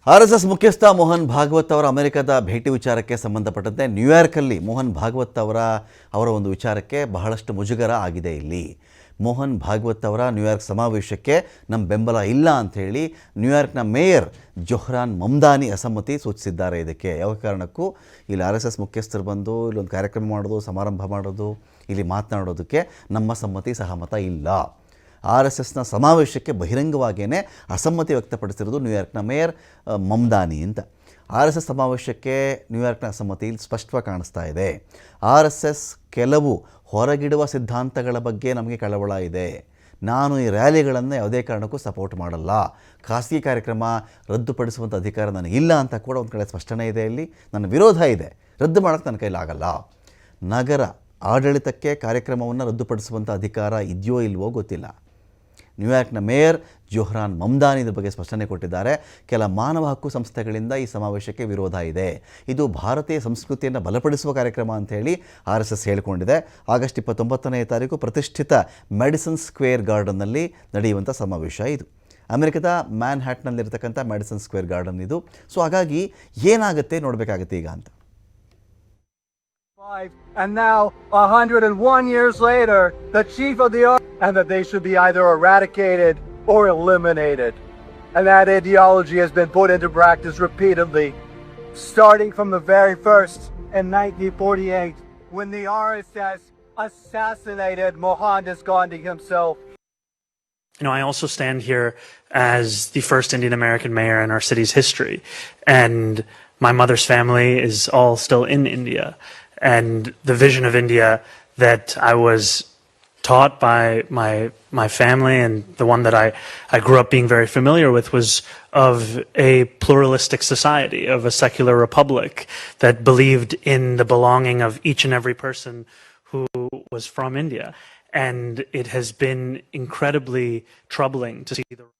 RSS ಮುಖ್ಯಸ್ಥ ಮೋಹನ್ ಭಾಗವತ್ ಅವರ ಅಮೆರಿಕದ ಭೇಟಿ ವಿಚಾರಕ್ಕೆ ಸಂಬಂಧಪಟ್ಟಂತೆ ನ್ಯೂಯಾರ್ಕಲ್ಲಿ ಮೋಹನ್ ಭಾಗವತ್ ಅವರ ಒಂದು ವಿಚಾರಕ್ಕೆ ಬಹಳಷ್ಟು ಮುಜುಗರ ಆಗಿದೆ. ಇಲ್ಲಿ ಮೋಹನ್ ಭಾಗವತ್ ಅವರ ನ್ಯೂಯಾರ್ಕ್ ಸಮಾವೇಶಕ್ಕೆ ನಮ್ಮ ಬೆಂಬಲ ಇಲ್ಲ ಅಂಥೇಳಿ ನ್ಯೂಯಾರ್ಕ್ನ ಮೇಯರ್ ಜೊಹ್ರಾನ್ ಮಮ್ದಾನಿ ಅಸಮ್ಮತಿ ಸೂಚಿಸಿದ್ದಾರೆ. ಇದಕ್ಕೆ ಯಾವ ಕಾರಣಕ್ಕೂ ಇಲ್ಲಿ RSS ಮುಖ್ಯಸ್ಥರು ಬಂದು ಇಲ್ಲೊಂದು ಕಾರ್ಯಕ್ರಮ ಮಾಡೋದು, ಸಮಾರಂಭ ಮಾಡೋದು, ಇಲ್ಲಿ ಮಾತನಾಡೋದಕ್ಕೆ ನಮ್ಮ ಸಹಮತ ಇಲ್ಲ. RSSನ ಸಮಾವೇಶಕ್ಕೆ ಬಹಿರಂಗವಾಗಿಯೇ ಅಸಮ್ಮತಿ ವ್ಯಕ್ತಪಡಿಸಿರೋದು ನ್ಯೂಯಾರ್ಕ್ನ ಮೇಯರ್ ಮಮ್ದಾನಿ ಅಂತ. RSS ಸಮಾವೇಶಕ್ಕೆ ನ್ಯೂಯಾರ್ಕ್ನ ಅಸಮ್ಮತಿ ಇಲ್ಲಿ ಸ್ಪಷ್ಟವಾಗಿ ಕಾಣಿಸ್ತಾ ಇದೆ. RSS ಕೆಲವು ಹೊರಗಿಡುವ ಸಿದ್ಧಾಂತಗಳ ಬಗ್ಗೆ ನಮಗೆ ಕಳವಳ ಇದೆ. ನಾನು ಈ ರ್ಯಾಲಿಗಳನ್ನು ಯಾವುದೇ ಕಾರಣಕ್ಕೂ ಸಪೋರ್ಟ್ ಮಾಡಲ್ಲ. ಖಾಸಗಿ ಕಾರ್ಯಕ್ರಮ ರದ್ದುಪಡಿಸುವಂಥ ಅಧಿಕಾರ ನನಗಿಲ್ಲ ಅಂತ ಕೂಡ ಒಂದು ಕಡೆ ಸ್ಪಷ್ಟನೆ ಇದೆ. ಇಲ್ಲಿ ನನ್ನ ವಿರೋಧ ಇದೆ, ರದ್ದು ಮಾಡೋಕ್ಕೆ ನನ್ನ ಕೈಲಾಗಲ್ಲ. ನಗರ ಆಡಳಿತಕ್ಕೆ ಕಾರ್ಯಕ್ರಮವನ್ನು ರದ್ದುಪಡಿಸುವಂಥ ಅಧಿಕಾರ ಇದೆಯೋ ಇಲ್ವೋ ಗೊತ್ತಿಲ್ಲ. ನ್ಯೂಯಾರ್ಕ್ನ ಮೇಯರ್ ಜೊಹ್ರಾನ್ ಮಮ್ದಾನಿ ಇದ್ರ ಬಗ್ಗೆ ಸ್ಪಷ್ಟನೆ ಕೊಟ್ಟಿದ್ದಾರೆ. ಕೆಲ ಮಾನವ ಹಕ್ಕು ಸಂಸ್ಥೆಗಳಿಂದ ಈ ಸಮಾವೇಶಕ್ಕೆ ವಿರೋಧ ಇದೆ. ಇದು ಭಾರತೀಯ ಸಂಸ್ಕೃತಿಯನ್ನು ಬಲಪಡಿಸುವ ಕಾರ್ಯಕ್ರಮ ಅಂಥೇಳಿ RSS ಹೇಳಿಕೊಂಡಿದೆ. ಆಗಸ್ಟ್ 29ನೇ ತಾರೀಕು ಪ್ರತಿಷ್ಠಿತ ಮೆಡಿಸನ್ ಸ್ಕ್ವೇರ್ ಗಾರ್ಡನ್ನಲ್ಲಿ ನಡೆಯುವಂಥ ಸಮಾವೇಶ ಇದು. ಅಮೆರಿಕದ ಮ್ಯಾನ್ಹ್ಯಾಟ್ನಲ್ಲಿರ್ತಕ್ಕಂಥ ಮೆಡಿಸನ್ ಸ್ಕ್ವೇರ್ ಗಾರ್ಡನ್ ಇದು. ಸೊ ಹಾಗಾಗಿ ಏನಾಗುತ್ತೆ ನೋಡಬೇಕಾಗುತ್ತೆ ಈಗ ಅಂತ. And now, 101 years later, the chief of the army, and that they should be either eradicated or eliminated. And that ideology has been put into practice repeatedly, starting from the very first in 1948, when the RSS assassinated Mohandas Gandhi himself. You know, I also stand here as the first Indian American mayor in our city's history, and my mother's family is all still in India. And the vision of India that I was taught by my family, and the one that I grew up being very familiar with, was of a pluralistic society, of a secular republic that believed in the belonging of each and every person who was from India. And it has been incredibly troubling to see the